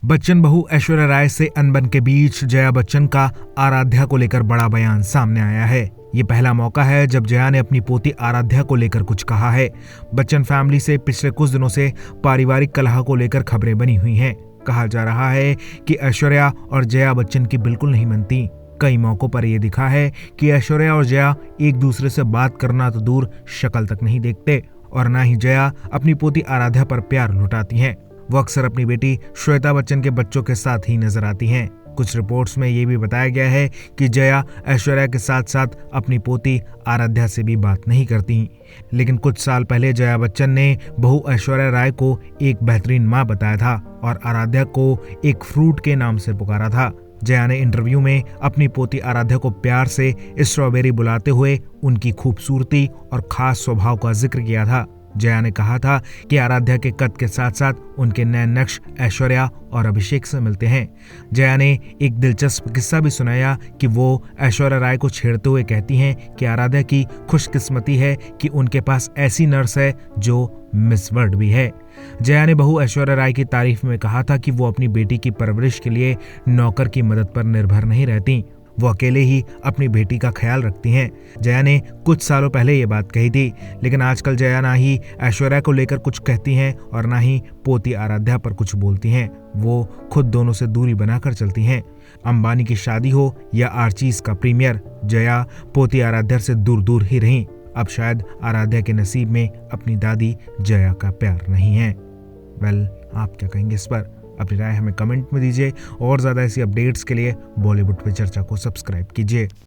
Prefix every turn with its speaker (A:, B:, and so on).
A: बच्चन बहू ऐश्वर्या राय से अनबन के बीच जया बच्चन का आराध्या को लेकर बड़ा बयान सामने आया है। ये पहला मौका है जब जया ने अपनी पोती आराध्या को लेकर कुछ कहा है। बच्चन फैमिली से पिछले कुछ दिनों से पारिवारिक कलह को लेकर खबरें बनी हुई हैं। कहा जा रहा है कि ऐश्वर्या और जया बच्चन की बिल्कुल नहीं बनती। कई मौकों पर यह दिखा है कि ऐश्वर्या और जया एक दूसरे से बात करना तो दूर शक्ल तक नहीं देखते और ना ही जया अपनी पोती आराध्या पर प्यार लुटाती हैं। वो अक्सर अपनी बेटी श्वेता बच्चन के बच्चों के साथ ही नजर आती हैं। कुछ रिपोर्ट्स में ये भी बताया गया है कि जया ऐश्वर्या के साथ साथ अपनी पोती आराध्या से भी बात नहीं करती। लेकिन कुछ साल पहले जया बच्चन ने बहू ऐश्वर्या राय को एक बेहतरीन मां बताया था और आराध्या को एक फ्रूट के नाम से पुकारा था। जया ने इंटरव्यू में अपनी पोती आराध्या को प्यार से स्ट्रॉबेरी बुलाते हुए उनकी खूबसूरती और खास स्वभाव का जिक्र किया था। जया ने कहा था कि आराध्या के कद के साथ साथ उनके नैन नक्श ऐश्वर्या और अभिषेक से मिलते हैं। जया ने एक दिलचस्प किस्सा भी सुनाया कि वो ऐश्वर्या राय को छेड़ते हुए कहती हैं कि आराध्या की खुशकिस्मती है कि उनके पास ऐसी नर्स है जो मिस वर्ल्ड भी है। जया ने बहू ऐश्वर्या राय की तारीफ में कहा था कि वो अपनी बेटी की परवरिश के लिए नौकर की मदद पर निर्भर नहीं रहती, वो अकेले ही अपनी बेटी का ख्याल रखती हैं। जया ने कुछ सालों पहले ये बात कही थी, लेकिन आजकल जया ना ही ऐश्वर्या को लेकर कुछ कहती हैं और ना ही पोती आराध्या पर कुछ बोलती हैं। वो खुद दोनों से दूरी बनाकर चलती हैं। अंबानी की शादी हो या आर्चीज का प्रीमियर, जया पोती आराध्या से दूर दूर ही रहीं। अब शायद आराध्या के नसीब में अपनी दादी जया का प्यार नहीं है। आप क्या कहेंगे इस पर? अपनी राय हमें कमेंट में दीजिए और ज़्यादा ऐसी अपडेट्स के लिए बॉलीवुड पे चर्चा को सब्सक्राइब कीजिए।